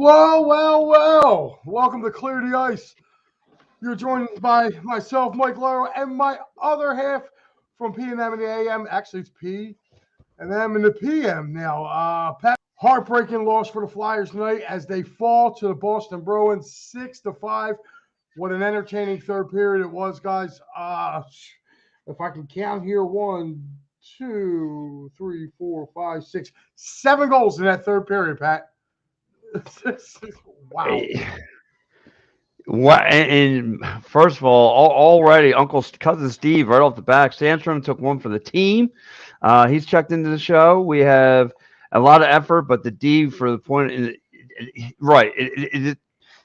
Well. Welcome to Clear the Ice. You're joined by myself, Mike Laro, and my other half from P&M in the AM. Actually, it's P and M in the PM now. Pat, heartbreaking loss for the Flyers tonight as they fall to the Boston Bruins 6-5. What an entertaining third period it was, guys. If I can count here, 1, 2, 3, 4, 5, 6, 7 goals in that third period, Pat. Wow. What and first of all, already cousin Steve right off the back. Sandstrom took one for the team. He's checked into the show. We have a lot of effort, but the D for the point, right?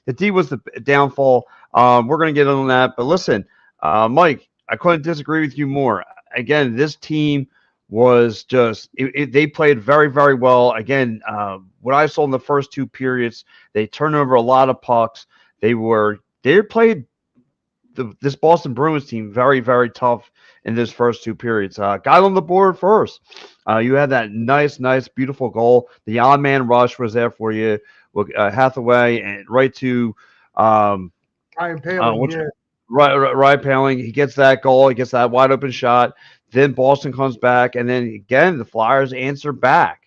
The D was the downfall. We're going to get on that, but listen, Mike, I couldn't disagree with you more. Again, this team was just they played very, very well. Again, what I saw in the first two periods, they turned over a lot of pucks. They played this Boston Bruins team very, very tough in this first two periods. Got on the board first. You had that nice, beautiful goal. The odd man rush was there for you with Hathaway and right to Ryan Poehling. Right, Poehling. He gets that goal. He gets that wide open shot. Then Boston comes back, and then again the Flyers answer back.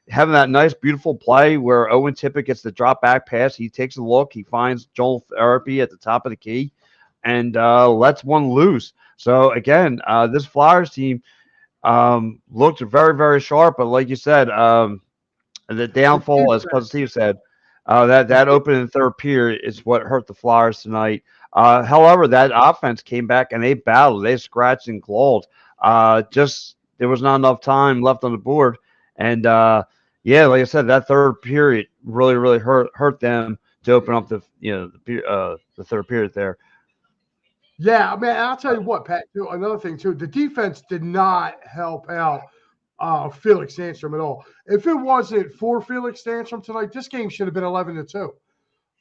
Having that nice, beautiful play where Owen Tippett gets the drop back pass. He takes a look. He finds Joel Therapy at the top of the key and lets one loose. So, again, this Flyers team looked very, very sharp. But like you said, the downfall, as Cousin Steve said, that opening third period is what hurt the Flyers tonight. However, that offense came back and they battled. They scratched and clawed. Just there was not enough time left on the board. And, yeah, like I said, that third period really, really hurt them to open up the third period there. Yeah, man, I'll tell you what, Pat, too, another thing, too, the defense did not help out Felix Sandstrom at all. If it wasn't for Felix Sandstrom tonight, this game should have been 11-2.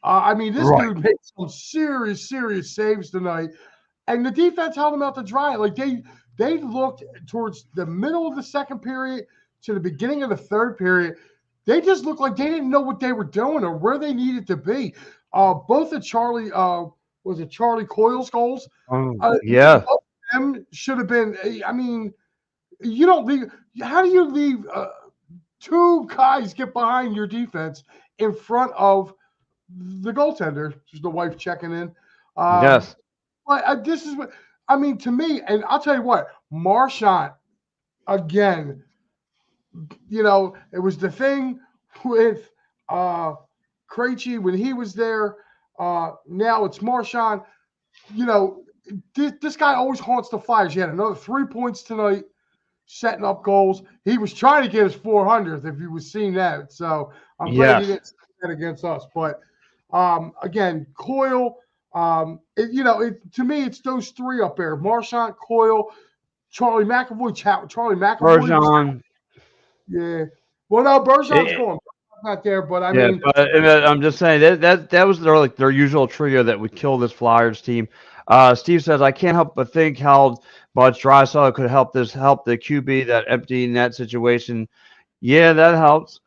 I mean, this dude made some serious saves tonight, and the defense held him out to dry. Like, they looked towards the middle of the second period to the beginning of the third period. They just looked like they didn't know what they were doing or where they needed to be. Both of Charlie Coyle's goals? Yeah. Both of them should have been, I mean, you don't leave. How do you leave two guys get behind your defense in front of the goaltender? Just the wife checking in. Yes. But this is what, I mean, to me, and I'll tell you what, Marchand, again, it was the thing with Krejci when he was there. Now it's Marchand. This guy always haunts the Flyers. He had another 3 points tonight, setting up goals. He was trying to get his 400th if you was seeing that. So I'm glad he didn't say that against us. But again, Coyle. To me, it's those three up there: Marchand, Coyle, Charlie McAvoy. Charlie McAvoy. Bergeron. Yeah. Well, no, Bergeron's going. Not there, but I mean, I'm just saying that was their usual trio that would kill this Flyers team. Steve says I can't help but think how much Draisaitl could help the QB, that empty net situation. Yeah, that helps.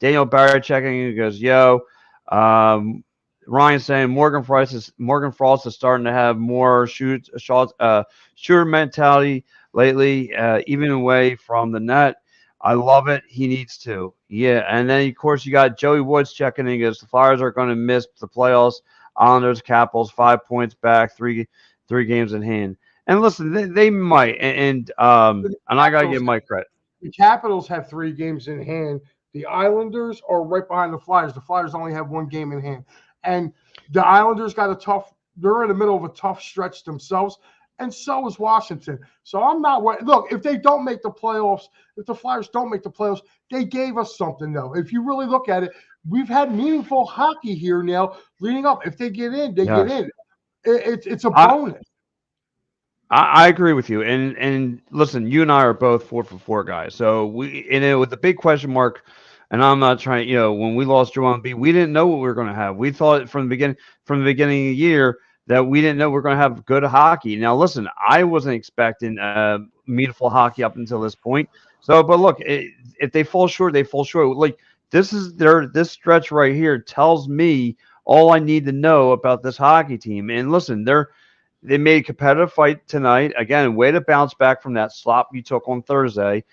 Daniel Barry checking in goes, yo. Ryan saying Morgan Frost is starting to have more shooter mentality lately, even away from the net. I love it. He needs to. Yeah. And then, of course, you got Joey Woods checking in because the Flyers are going to miss the playoffs. Islanders, Capitals, 5 points back, three games in hand. And listen, they might. And I got to give Mike credit. The Capitals have 3 games in hand. The Islanders are right behind the Flyers. The Flyers only have 1 game in hand. And the Islanders they're in the middle of a tough stretch themselves. And so is Washington. So I'm not worried. Look, if they don't make the playoffs, if the Flyers don't make the playoffs, they gave us something, though. If you really look at it, we've had meaningful hockey here now leading up. If they get in, get in. It's a bonus. I agree with you. And listen, you and I are both 4 for 4 guys. So with the big question mark, and I'm not trying, when we lost Joel Embiid, we didn't know what we were going to have. We thought from the beginning of the year that we didn't know we were going to have good hockey. Now, listen, I wasn't expecting meaningful hockey up until this point. So, but look, if they fall short, they fall short. Like this stretch right here tells me all I need to know about this hockey team. And listen, they made a competitive fight tonight. Again, way to bounce back from that slop you took on Thursday.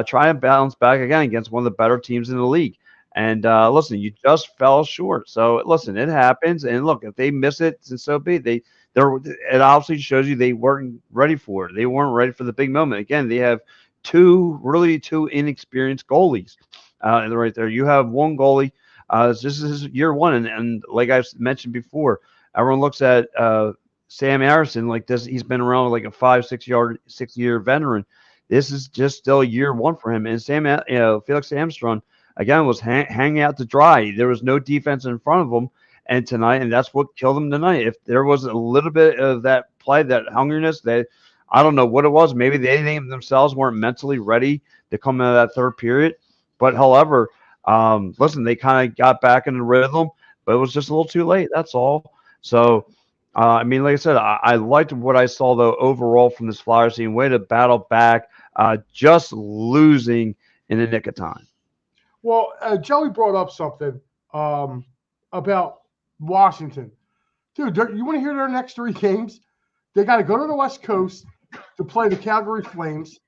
Try and bounce back again against one of the better teams in the league. And listen, you just fell short. So listen, it happens. And look, if they miss it, then so be it. It obviously shows you they weren't ready for it. They weren't ready for the big moment. Again, they have two inexperienced goalies right there. You have one goalie. This is year one, and like I mentioned before, everyone looks at Sam Harrison like this. He's been around like a 6 year veteran. This is just still year one for him. And Felix Armstrong again was hanging out to dry. There was no defense in front of him, and that's what killed him tonight. If there was a little bit of that play, that hungriness, that I don't know what it was. Maybe they themselves weren't mentally ready to come out of that third period. But however, listen, they kind of got back in the rhythm, but it was just a little too late. That's all. So. I mean, like I said, I liked what I saw, though, overall from this Flyers team. Way to battle back, just losing in the nick of time. Well, Joey brought up something about Washington. Dude, you want to hear their next 3 games? They got to go to the West Coast to play the Calgary Flames.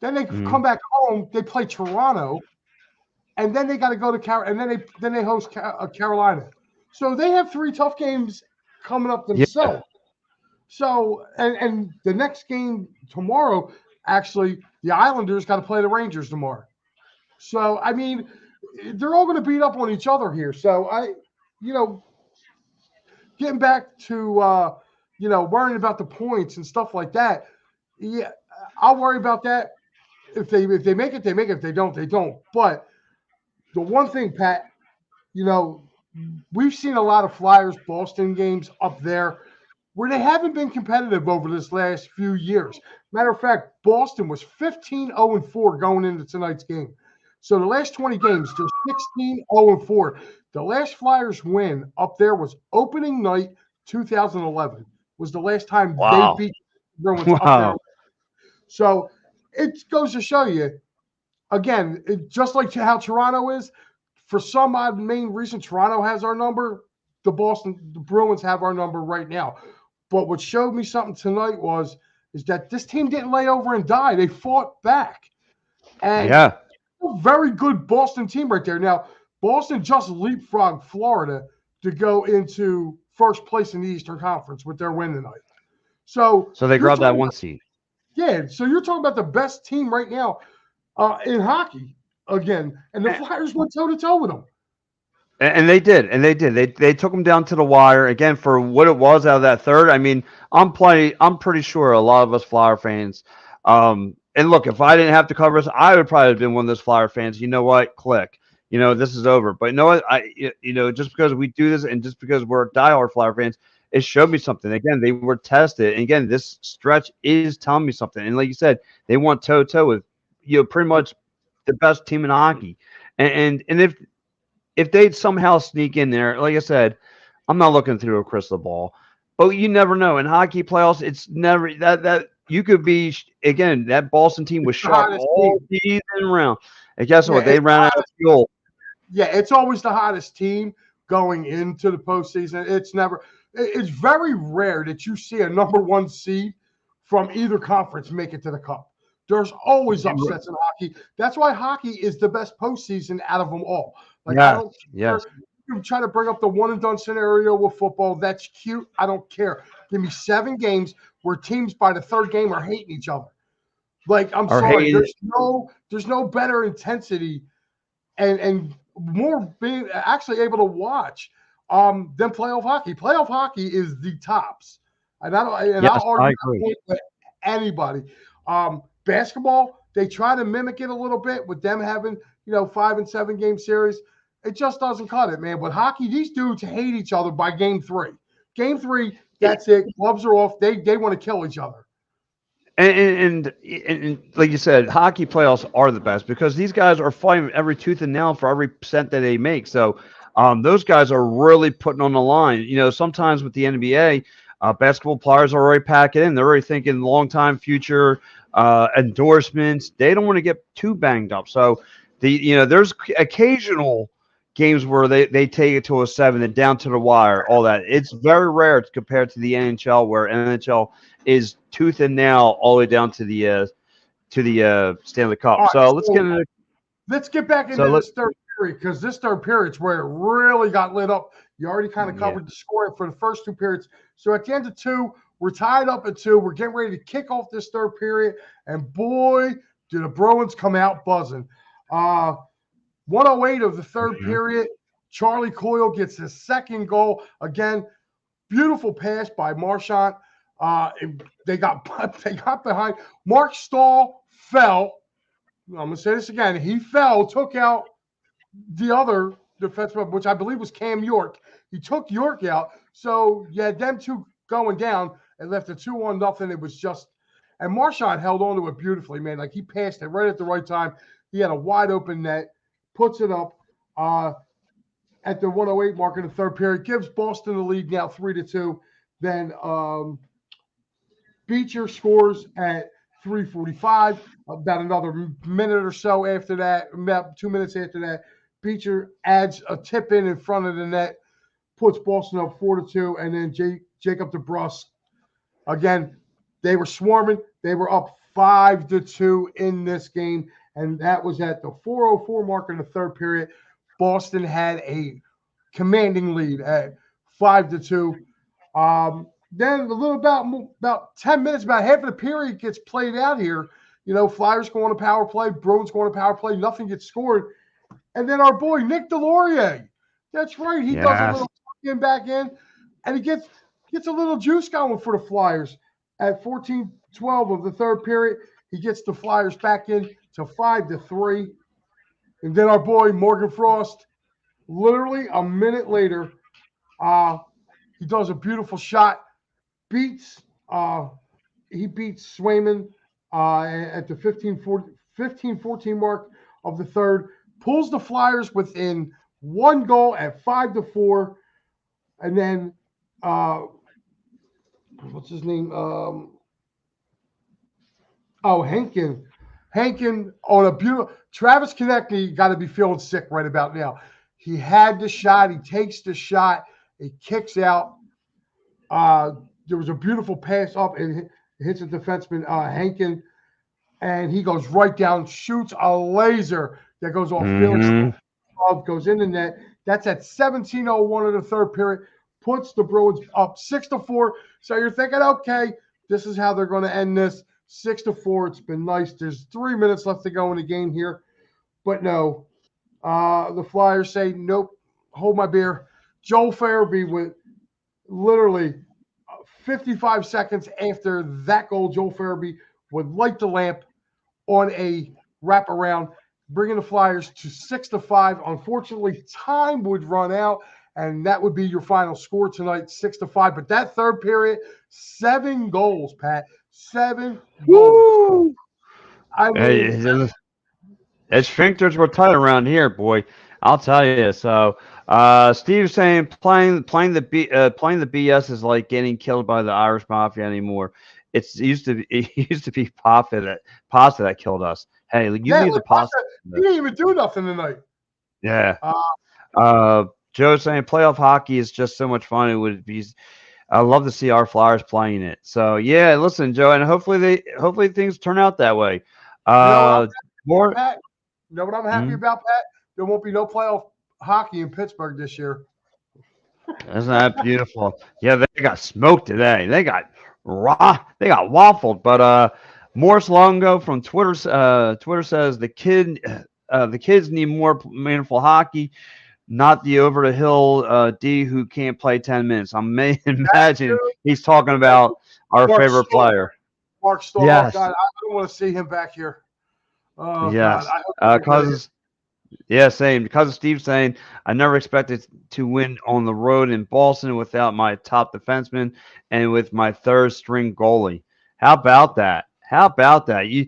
Then they come back home. They play Toronto. And then they got to go to Carolina. And then they host Carolina. So they have 3 tough games coming up themselves. Yeah. So, and the next game tomorrow, actually, the Islanders got to play the Rangers tomorrow. So, I mean, they're all going to beat up on each other here. So, getting back to, worrying about the points and stuff like that. Yeah, I'll worry about that. If they make it, they make it. If they don't, they don't. But the one thing, Pat, we've seen a lot of Flyers Boston games up there where they haven't been competitive over this last few years. Matter of fact, Boston was 15-0-4 going into tonight's game. So the last 20 games, they're 16-0-4. The last Flyers win up there was opening night 2011. Was the last time they beat the Bruins up there. So it goes to show you, again, just like how Toronto is, for some odd main reason, Toronto has our number. The Bruins have our number right now. But what showed me something tonight is that this team didn't lay over and die. They fought back. And a very good Boston team right there. Now, Boston just leapfrogged Florida to go into first place in the Eastern Conference with their win tonight. So they grabbed that 1 seed. Yeah, so you're talking about the best team right now in hockey. Again, and the Flyers went toe-to-toe with them. And they did. They took them down to the wire again for what it was out of that third. I mean, I'm pretty sure a lot of us Flyer fans. And look, if I didn't have to cover this, I would probably have been one of those Flyer fans. You know what? Click. This is over. But you know what? Just because we do this and just because we're diehard Flyer fans, it showed me something. Again, they were tested. And again, this stretch is telling me something. And like you said, they went toe-to-toe with pretty much the best team in hockey, and if they'd somehow sneak in there, like I said, I'm not looking through a crystal ball, but you never know. In hockey playoffs, it's never that you could be again. That Boston team was sharp all season round, and guess what? They ran out of fuel. Yeah, it's always the hottest team going into the postseason. It's very rare that you see a number 1 seed from either conference make it to the cup. There's always upsets in hockey. That's why hockey is the best postseason out of them all. I don't care. You try to bring up the one-and-done scenario with football. That's cute. I don't care. Give me 7 games where teams by the third game are hating each other. I'm sorry. There's no better intensity and more being actually able to watch than playoff hockey. Playoff hockey is the tops. And I'll argue with anybody. Basketball, they try to mimic it a little bit with them having, 5 and 7 game series. It just doesn't cut it, man. But hockey, these dudes hate each other by game 3. Game 3, that's it. Gloves are off. They want to kill each other. And like you said, hockey playoffs are the best because these guys are fighting every tooth and nail for every cent that they make. So those guys are really putting on the line. Sometimes with the NBA, basketball players are already packing in. They're already thinking long-time future endorsements. They don't want to get too banged up. So there's occasional games where they take it to a 7 and down to the wire, all that. It's very rare compared to the NHL, where NHL is tooth and nail all the way down to the Stanley All Cup. right, So so let's get back into let this third period, because this third period is where it really got lit up. You already kind of yeah. covered the score for the first two periods. So at the end of two, we're tied up at 2. We're getting ready to kick off this third period, and boy, do the Bruins come out buzzing. 108 of the third Mhm. period, Charlie Coyle gets his second goal. Again, beautiful pass by Marchand. They got behind. Mark Stahl fell. I'm going to say this again. He fell, took out the other defenseman, which I believe was Cam York. He took York out. So you had them two going down and left a 2-1-0. It was just, and Marchand held on to it beautifully, man. Like, he passed it right at the right time. He had a wide open net, puts it up at the 108 mark in the third period, gives Boston the lead now 3-2. Then Beecher scores at 3:45. About another minute or so after that, about 2 minutes after that, Beecher adds a tip in front of the net, puts Boston up 4-2, and then Jacob DeBrusk. Again, they were swarming. They were up 5-2 in this game, and that was at the 4:04 mark in the third period. Boston had a commanding lead at 5-2. Then a little about 10 minutes, about half of the period gets played out here. Flyers go on a power play, Bruins go on a power play, nothing gets scored. And then our boy Nick Delorier, that's right, he does a Yes. little back in, and he gets a little juice going for the Flyers at 14:12 of the third period. He gets the Flyers back in to 5-3. And then our boy Morgan Frost, literally a minute later, he does a beautiful shot, beats Swayman at the 15-14 mark of the third, pulls the Flyers within one goal at 5-4, and then what's his name? Hankin on a beautiful. Travis Konechny got to be feeling sick right about now. He had the shot. He takes the shot. It kicks out. There was a beautiful pass up and hits a defenseman, Hankin, and he goes right down, shoots a laser that goes off Felix, goes in the net. That's at 17:01 of the third period, puts the Bruins up 6-4. So you're thinking, okay, this is how they're going to end this, 6-4. It's been nice. There's 3 minutes left to go in the game here, but no, the Flyers say, nope, hold my beer. Joel Farabee with literally 55 seconds after that goal, Joel Farabee would light the lamp on a wraparound, bringing the Flyers to 6-5. Unfortunately, time would run out, and that would be your final score tonight, 6-5. But that third period, 7 goals, Pat. 7 goals. I mean, The sphincters were tight around here, boy. I'll tell you. So, Steve's saying playing the BS is like getting killed by the Irish Mafia anymore. It used to be pasta that killed us. Hey, you leave the pasta. He didn't even do nothing tonight. Yeah. Joe's saying playoff hockey is just so much fun. It would be. I love to see our Flyers playing it. So yeah, listen, Joe, and hopefully things turn out that way. More. Pat, you know what I'm happy about, Pat? There won't be no playoff hockey in Pittsburgh this year. Isn't that beautiful? Yeah, they got smoked today. They got waffled. But Morris Longo from Twitter says the kids need more meaningful hockey, not the over the hill D who can't play 10 minutes. I may imagine he's talking about our favorite player. Mark Stahl. Yes. God, I don't want to see him back here. Oh, yes. God. Yeah, same. Because of Steve saying, I never expected to win on the road in Boston without my top defenseman and with my third string goalie. How about that? You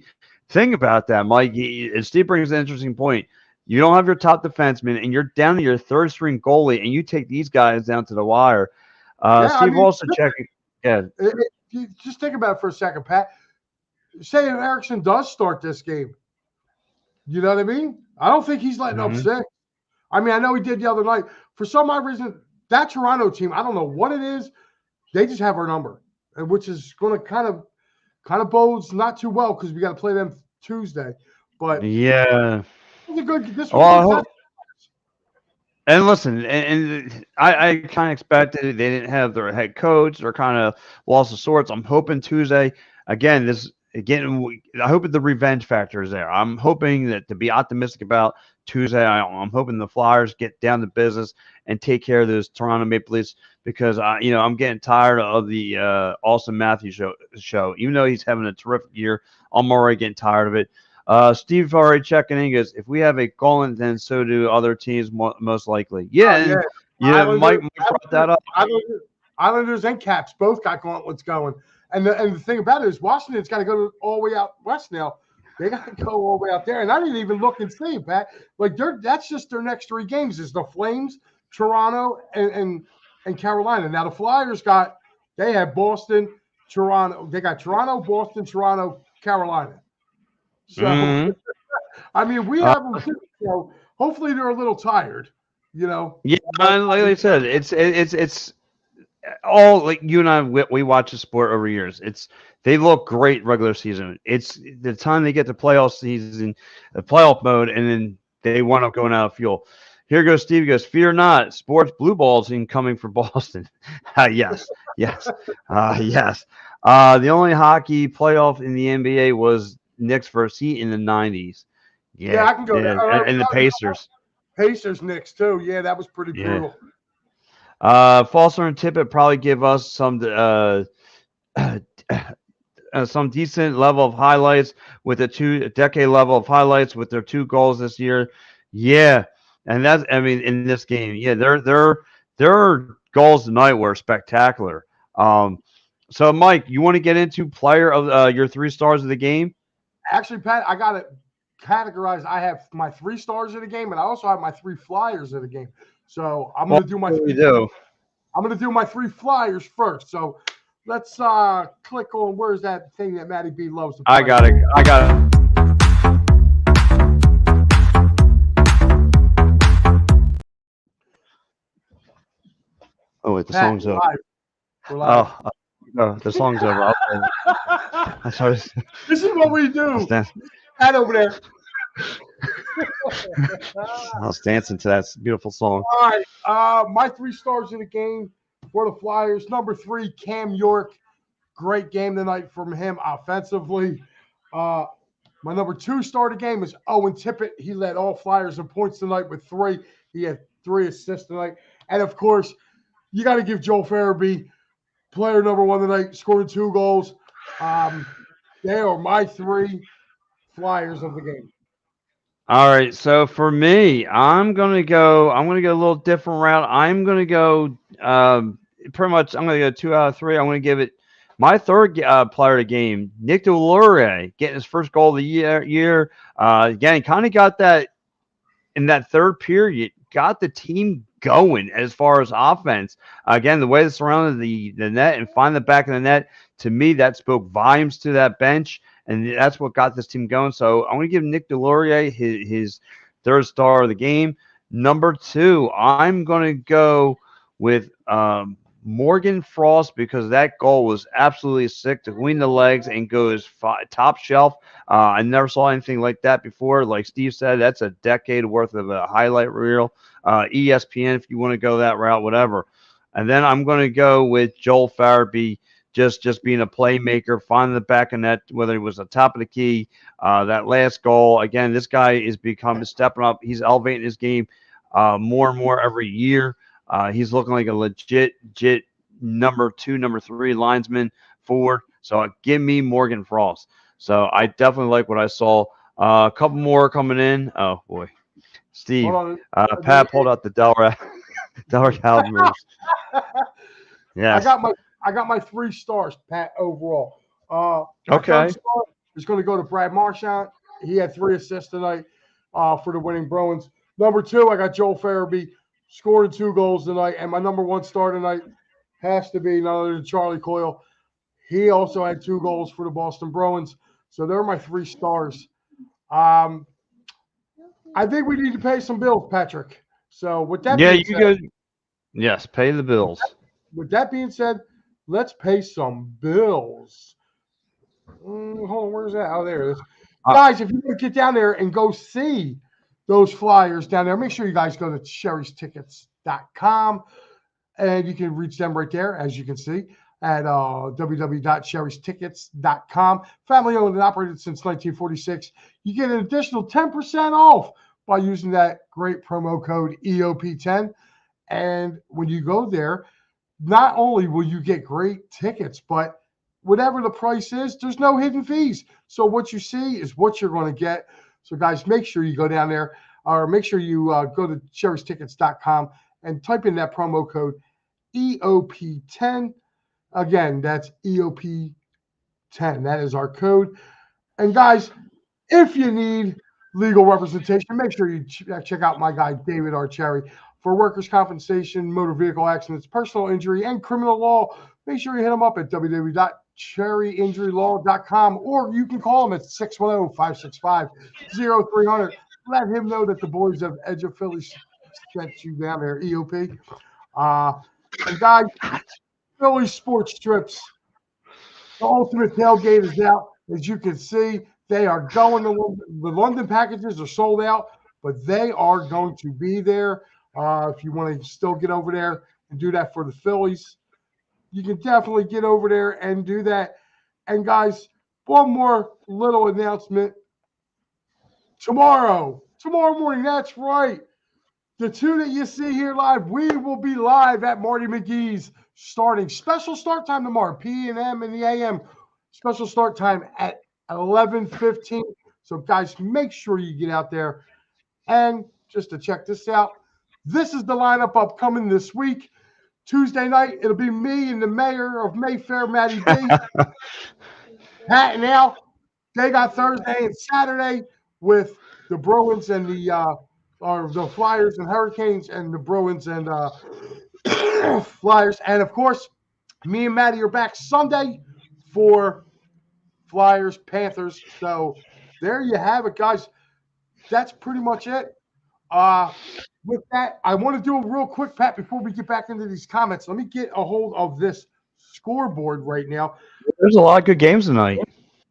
think about that, Mike. Steve brings an interesting point. You don't have your top defenseman, and you're down to your third string goalie, and you take these guys down to the wire. Steve also checking. Yeah. Just think about it for a second, Pat. Say if Erickson does start this game, You know what I mean? I don't think he's letting up Mhm. 6. I mean, I know he did the other night. For some odd reason, that Toronto team, I don't know what it is. They just have our number, and which is going to kind of bodes not too well because we got to play them Tuesday. But Yeah. this was Well, a I good test. hope. And listen, and I kind of expected it. They didn't have their head coach. They're kind of lost of sorts. I'm hoping Tuesday again. I hope the revenge factor is there. I'm hoping that to be optimistic about Tuesday. I'm hoping the Flyers get down to business and take care of those Toronto Maple Leafs because I'm getting tired of the Austin Matthews show. Even though he's having a terrific year, I'm already getting tired of it. Steve already checking in. He goes, if we have a Golan, then so do other teams most likely. Yeah, Yeah, and yeah, Mike brought that up. Islanders and Caps both got gauntlets going. And the thing about it is Washington's got to go all the way out west now. They got to go all the way out there. And I didn't even look and see, Pat. Like that's just their next 3 games is the Flames, Toronto, and Carolina. Now the Flyers they have Boston, Toronto. They got Toronto, Boston, Toronto, Carolina. So Hmm. I mean, we have them too. So hopefully they're a little tired, Yeah, But like I said, it's all like you and I. We watch the sport over years. They look great regular season. It's the time they get to playoff season, the playoff mode, and then they wind up going out of fuel. Here goes Steve. He goes, fear not, sports blue balls incoming for Boston. Yes, yes, yes. The only hockey playoff in the NBA was Knicks versus Heat in the '90s. yeah, Yeah, I can go there. yeah, and the Pacers. Pacers Knicks too. Yeah, that was pretty Yeah. brutal. Foster and Tippett probably give us some decent level of highlights with a decade level of highlights with their 2 goals this year. Yeah, and that's in this game, yeah, their goals tonight were spectacular. So Mike, you want to get into player of your 3 stars of the game? Actually, Pat, I got it categorized. I have my 3 stars of the game, and I also have my 3 flyers of the game. So I'm Well, gonna do my we 3. do. I'm gonna do my 3 flyers first. So let's click on where's that thing that Matty B loves to I play. got it. I got it. Oh wait, the Pat, song's we're over. live. We're live. Oh, no, the song's over. I sorry. This is what we I was do. dancing. Pat over there. I was dancing to that beautiful song. All right. My 3 stars of the game for the Flyers. Number 3, Cam York. Great game tonight from him offensively. My number 2 star of the game is Owen Tippett. He led all Flyers in points tonight with 3. He had 3 assists tonight. And of course, you got to give Joel Farabee, player number 1 tonight, scored 2 goals. They are my 3 Flyers of the game. All right, so for me, I'm gonna go a little different route. I'm gonna go pretty much. I'm gonna go 2 out of 3. I'm gonna give it my third player of the game, Nick Delorier, getting his first goal of the year. Again, kind of got that in that third period, got the team going as far as offense. Again, the way they surrounded the net and find the back of the net, to me, that spoke volumes to that bench, and that's what got this team going. So I'm going to give Nick Delorier his third star of the game. Number 2, I'm going to go with Morgan Frost because that goal was absolutely sick to clean the legs and goes top shelf. I never saw anything like that before. Like Steve said, that's a decade worth of a highlight reel. ESPN, if you want to go that route, whatever. And then I'm going to go with Joel Farabee, just being a playmaker, finding the back of net, whether it was the top of the key, that last goal. Again, this guy is stepping up. He's elevating his game more and more every year. He's looking like a legit number 2, number 3 linesman forward. So give me Morgan Frost. So I definitely like what I saw. A couple more coming in. Oh boy, Steve. Hold Pat pulled out the Delaware Calibers. Yes. I got my 3 stars, Pat, overall. My Okay. third star is going to go to Brad Marchand. He had 3 assists tonight for the winning Bruins. Number 2, I got Joel Farabee, scored 2 goals tonight. And my number 1 star tonight has to be none other than Charlie Coyle. He also had 2 goals for the Boston Bruins. So they're my 3 stars. I think we need to pay some bills, Patrick. So with that Yeah, being you said, go. Yes, pay the bills. let's pay some bills. Hold on, where's that? Oh, there it is. Uh, Guys, if you want to get down there and go see those flyers down there, make sure you guys go to sherrystickets.com and you can reach them right there, as you can see, at www.sherrystickets.com. Family owned and operated since 1946. You get an additional 10% off by using that great promo code EOP10. And when you go there, not only will you get great tickets, but whatever the price is, there's no hidden fees. So what you see is what you're going to get. So guys, make sure you go down there, or make sure you go to sherrystickets.com and type in that promo code EOP10. Again, that's EOP10. That is our code. And guys, if you need legal representation, make sure you check out my guy, David Archerry, for workers' compensation, motor vehicle accidents, personal injury, and criminal law. Make sure you hit him up at www.cherryinjurylaw.com, or you can call him at 610-565-0300. Let him know that the boys of Edge of Philly sent you down there, EOP. And guys, Philly Sports Strips, the ultimate tailgate is out. As you can see, they are going to the London packages are sold out, but they are going to be there. If you want to still get over there and do that for the Phillies, you can definitely get over there and do that. And guys, one more little announcement. Tomorrow morning, that's right. The two that you see here live, we will be live at Marty McGee's starting special start time tomorrow, P&M and the AM. Special start time at 11:15. So guys, make sure you get out there. And just to check this out, this is the lineup upcoming this week. Tuesday night, it'll be me and the mayor of Mayfair, Matty B. Pat and Al. They got Thursday and Saturday with the Bruins and the Flyers and Hurricanes, and the Bruins and Flyers. And of course, me and Matty are back Sunday for Flyers, Panthers. So there you have it, guys. That's pretty much it. With that, I want to do a real quick, Pat, before we get back into these comments. Let me get a hold of this scoreboard right now. There's a lot of good games tonight.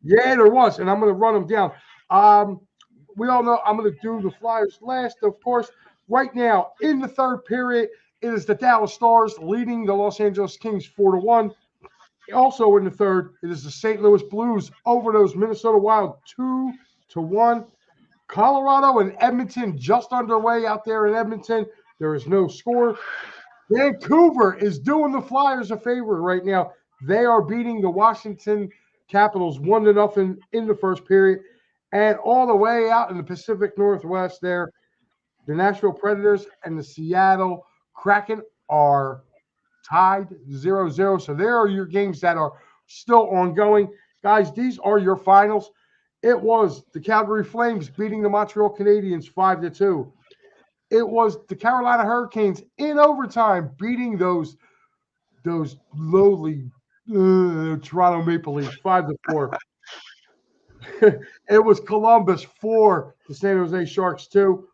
Yeah, there was, and I'm going to run them down. We all know I'm going to do the Flyers last, of course. Right now, in the third period, it is the Dallas Stars leading the Los Angeles Kings 4-1. Also in the third, it is the St. Louis Blues over those Minnesota Wild 2-1. Colorado and Edmonton just underway out there in Edmonton. There is no score. Vancouver is doing the Flyers a favor right now. They are beating the Washington Capitals 1-0 in the first period. And all the way out in the Pacific Northwest there, the Nashville Predators and the Seattle Kraken are tied 0-0. So there are your games that are still ongoing. Guys, these are your finals. It was the Calgary Flames beating the Montreal Canadiens 5-2. It was the Carolina Hurricanes in overtime beating those lowly Toronto Maple Leafs 5-4. It was Columbus 4, the San Jose Sharks 2.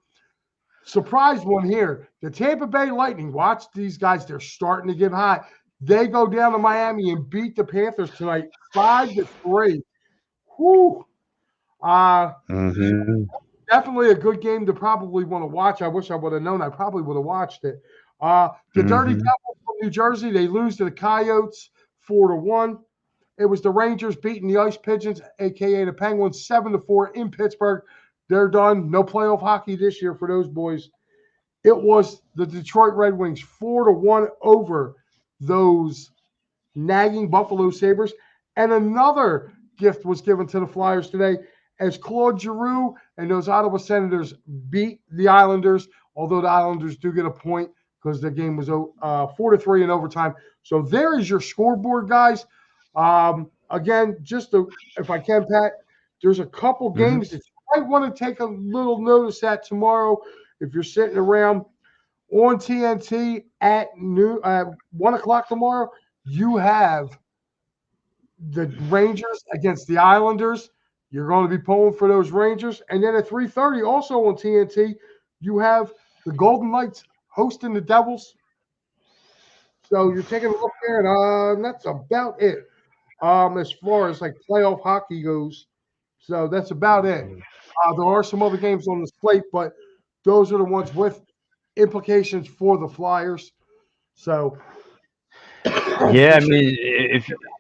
Surprise one here. The Tampa Bay Lightning, watch these guys. They're starting to get hot. They go down to Miami and beat the Panthers tonight 5-3. Whew. Definitely a good game to probably want to watch. I wish I would have known. I probably would have watched it. The Dirty Devils from New Jersey, they lose to the Coyotes 4-1. It was the Rangers beating the Ice Pigeons, a.k.a. the Penguins, 7-4 in Pittsburgh. They're done. No playoff hockey this year for those boys. It was the Detroit Red Wings 4-1 over those nagging Buffalo Sabres. And another gift was given to the Flyers today as Claude Giroux and those Ottawa Senators beat the Islanders, although the Islanders do get a point because the game was 4-3 in overtime. So there is your scoreboard, guys. Again, if I can, Pat, there's a couple games that you might want to take a little notice at tomorrow if you're sitting around on TNT at 1 o'clock tomorrow. You have the Rangers against the Islanders. You're going to be pulling for those Rangers. And then at 3:30, also on TNT, you have the Golden Knights hosting the Devils. So you're taking a look there, and that's about it. As far as like playoff hockey goes. So that's about it. There are some other games on the slate, but those are the ones with implications for the Flyers. So Yeah, I mean,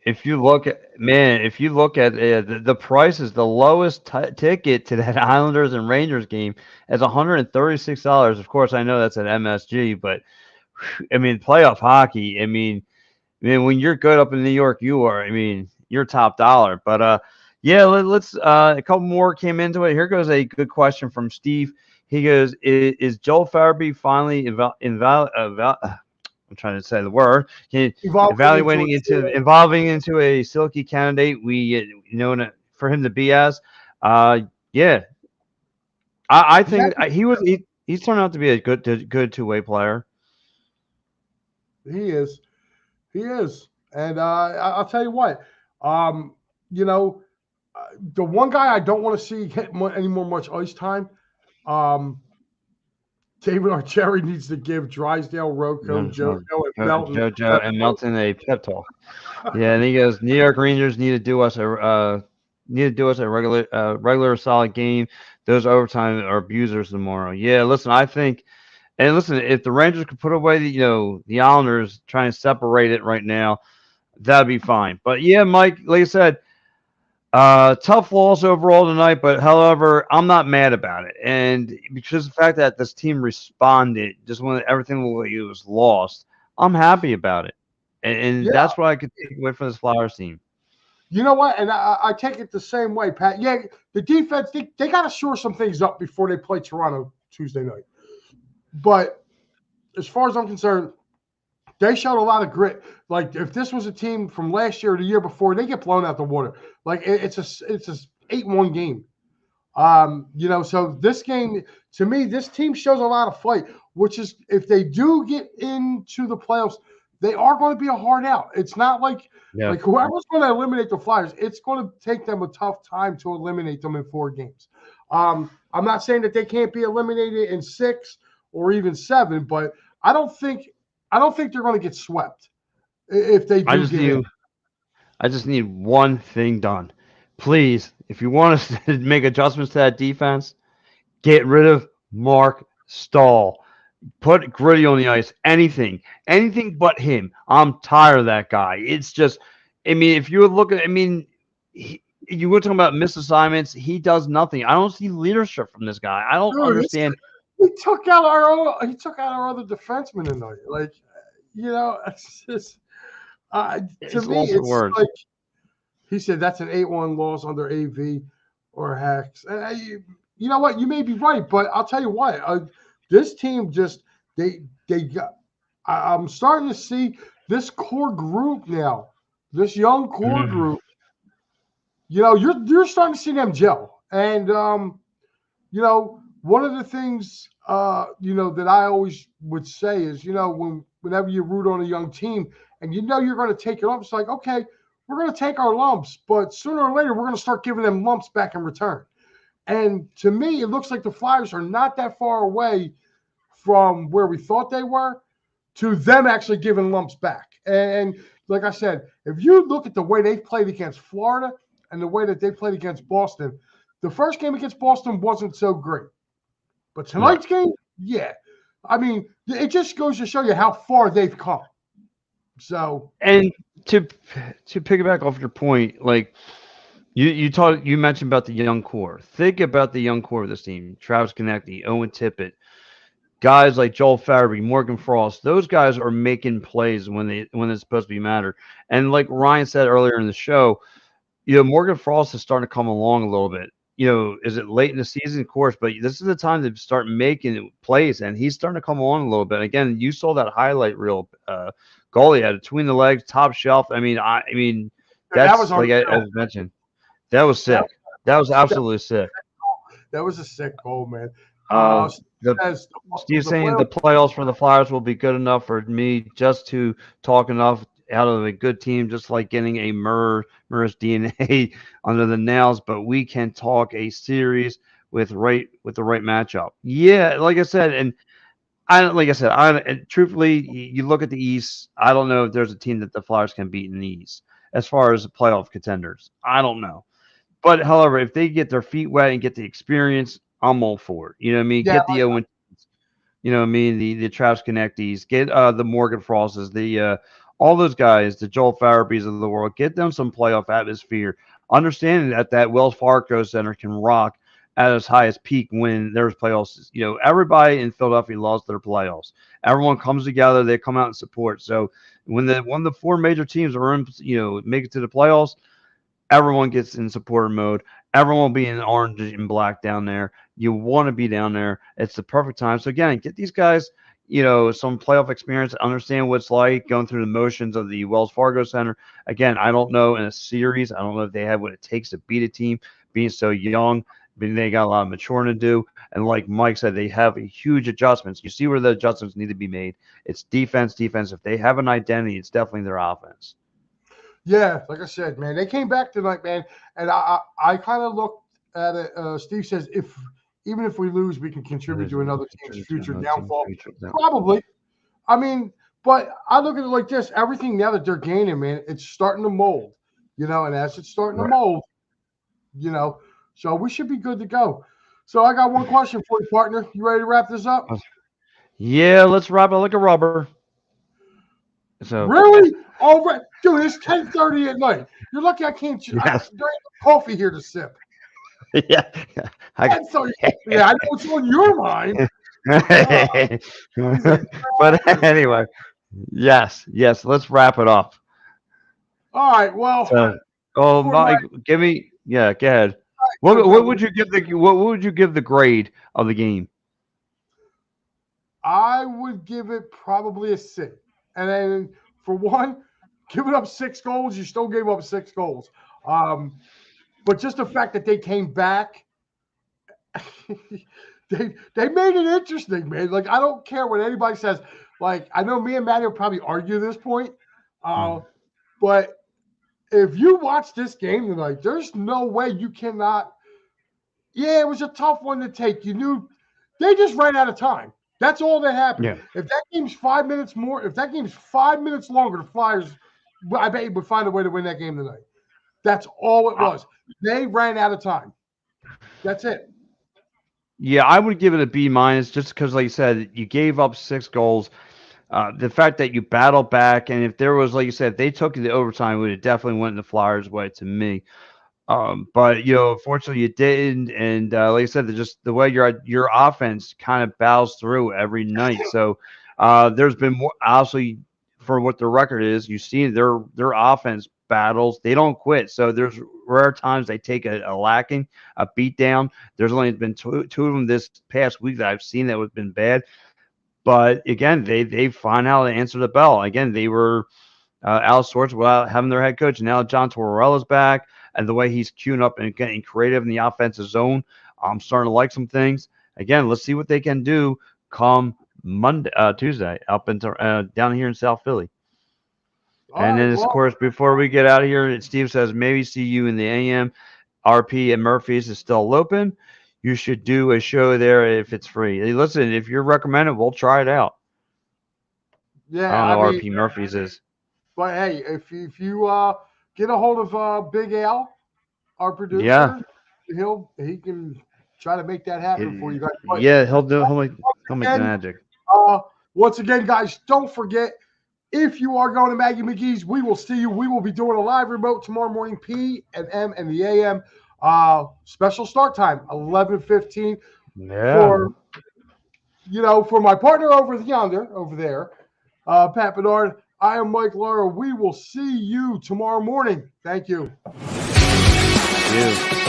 if you look at the prices, the lowest ticket to that Islanders and Rangers game is $136. Of course, I know that's at MSG, but I mean, playoff hockey. I mean, when you're good up in New York, you are. I mean, you're top dollar. But yeah, let's. A couple more came into it. Here goes a good question from Steve. He goes, "Is Joel Farabee finally I'm trying to say the word. Evolving into a silky candidate for him to be as. Yeah, I think he's turned out to be a good two-way player. he is. He is. And I'll tell you what, um, you know, the one guy I don't want to see get any more much ice time, um, David Archeri needs to give Drysdale, Rocco, JoJo, and Melton. JoJo and Melton a pep talk. Yeah, and he goes, New York Rangers need to do us a regular solid game. Those overtime are abusers tomorrow. Yeah, listen, I think, and listen, if the Rangers could put away the Islanders trying to separate it right now, that'd be fine. But yeah, Mike, like I said, tough loss overall tonight, but however, I'm not mad about it. And because of the fact that this team responded just when everything was lost, I'm happy about it. And Yeah, that's what I could take away from this Flyers team. you know what? And I take it the same way, Pat. Yeah, the defense, they got to shore some things up before they play Toronto Tuesday night. But as far as I'm concerned, they showed a lot of grit. Like if this was a team from last year or the year before, they get blown out the water. Like it's a 8-1 game. So this game, to me, this team shows a lot of fight, which is if they do get into the playoffs, they are going to be a hard out. It's not like whoever's going to eliminate the Flyers, it's going to take them a tough time to eliminate them in 4 games. I'm not saying that they can't be eliminated in 6 or even 7, but I don't think they're going to get swept if they do I just need one thing done. Please, if you want us to make adjustments to that defense, get rid of Mark Stahl. Put Gritty on the ice. Anything but him. I'm tired of that guy. It's just, I mean, if you would look at, you were talking about missed assignments. He does nothing. I don't see leadership from this guy. I don't understand. He took out our other defenseman tonight. Like, it's just to me, it's like he said that's an 8-1 loss under AV or Hacks. And you know what? You may be right, but I'll tell you what. This team just they got. I'm starting to see this core group now. This young core group. You're starting to see them gel, and one of the things that I always would say is whenever you root on a young team and you're going to take it up, it's like, okay, we're going to take our lumps, but sooner or later we're going to start giving them lumps back in return. And to me, it looks like the Flyers are not that far away from where we thought they were to them actually giving lumps back. And like I said, if you look at the way they played against Florida and the way that they played against Boston, the first game against Boston wasn't so great. But tonight's game, yeah. I mean, it just goes to show you how far they've come. So, and to piggyback off your point, like you mentioned about the young core. Think about the young core of this team: Travis Konecny, Owen Tippett, guys like Joel Farabee, Morgan Frost. Those guys are making plays when it's supposed to be matter. And like Ryan said earlier in the show, Morgan Frost is starting to come along a little bit. Is it late in the season? Of course, but this is the time to start making plays, and he's starting to come along a little bit. Again, you saw that highlight reel goal he had between the legs, top shelf. I mean, that was like I mentioned. That was sick. That was absolutely sick. That was a sick goal, man. Steve saying the playoffs for the Flyers will be good enough for me just to talk enough out of a good team, just like getting a Murr's DNA under the nails. But we can talk a series with the right matchup. Yeah, like I said, and truthfully, you look at the East. I don't know if there's a team that the Flyers can beat in the East as far as the playoff contenders. I don't know. But however, if they get their feet wet and get the experience, I'm all for it. You know what I mean? Yeah, Get the Owen, you know what I mean? The Travis Connecties, get the Morgan Frosses, the all those guys, the Joel Farabees of the world. Get them some playoff atmosphere. Understanding that Wells Fargo Center can rock at its highest peak when there's playoffs. You know, everybody in Philadelphia lost their playoffs. Everyone comes together. They come out and support. So when one of the four major teams are in, make it to the playoffs, everyone gets in supporter mode. Everyone will be in orange and black down there. You want to be down there. It's the perfect time. So again, get these guys, some playoff experience, understand what it's like going through the motions of the Wells Fargo Center. Again, I don't know in a series. I don't know if they have what it takes to beat a team, being so young. But they got a lot of maturing to do. And like Mike said, they have huge adjustments. You see where the adjustments need to be made. It's defense. If they have an identity, it's definitely their offense. Yeah, like I said, man, they came back tonight, man, and I kind of looked at it. Steve says even if we lose, we can contribute to another team's future downfall. Probably. I mean, but I look at it like this: everything now that they're gaining, man, it's starting to mold, and as it's starting to mold, so we should be good to go. So I got one question for you, partner. You ready to wrap this up? Yeah, let's wrap it like a rubber. So really? All right, dude, it's 10:30 at night. You're lucky I can't drink coffee here to sip. Yeah, I know it's on your mind. But anyway, yes, let's wrap it up. All right, well. Mike, go ahead. What would you give the grade of the game? I would give it probably a 6. And then for one, giving up 6 goals, you still gave up 6 goals. But just the fact that they came back, they made it interesting, man. Like, I don't care what anybody says. Like, I know me and Matty will probably argue this point. But if you watch this game tonight, there's no way you cannot. Yeah, it was a tough one to take. You knew they just ran out of time. That's all that happened. Yeah. If that game's 5 minutes more, if that game's 5 minutes longer, the Flyers, I bet you would find a way to win that game tonight. That's all it was. They ran out of time. That's it. Yeah, I would give it a B- just because, like you said, you gave up 6 goals. The fact that you battled back, and if there was, like you said, if they took it to overtime, it would have definitely went in the Flyers' way to me. But unfortunately you didn't, and like I said, just the way your offense kind of bows through every night. So there's been more. Obviously, for what the record is, you see their offense battles. They don't quit. So there's rare times they take a lacking, a beat down. There's only been two of them this past week that I've seen that have been bad. But again, they find how to answer the bell. Again, they were out of sorts without having their head coach. And now John Tortorella's back, and the way he's queuing up and getting creative in the offensive zone, I'm starting to like some things. Again, let's see what they can do come Tuesday, up into down here in South Philly. And then, of course, before we get out of here, Steve says maybe see you in the AM. RP and Murphy's is still open. You should do a show there if it's free. Hey, listen, if you're recommended, we'll try it out. Yeah, I don't know RP Murphy's is. But hey, if you get a hold of Big Al, our producer, he can try to make that happen for you guys. But he'll make magic. Once again, guys, don't forget, if you are going to Maggie McGee's, we will see you. We will be doing a live remote tomorrow morning, PM and the AM. Special start time, 11:15. Yeah. For my partner over there, Pat Bedard, I am Mike Lara. We will see you tomorrow morning. Thank you. Thank you.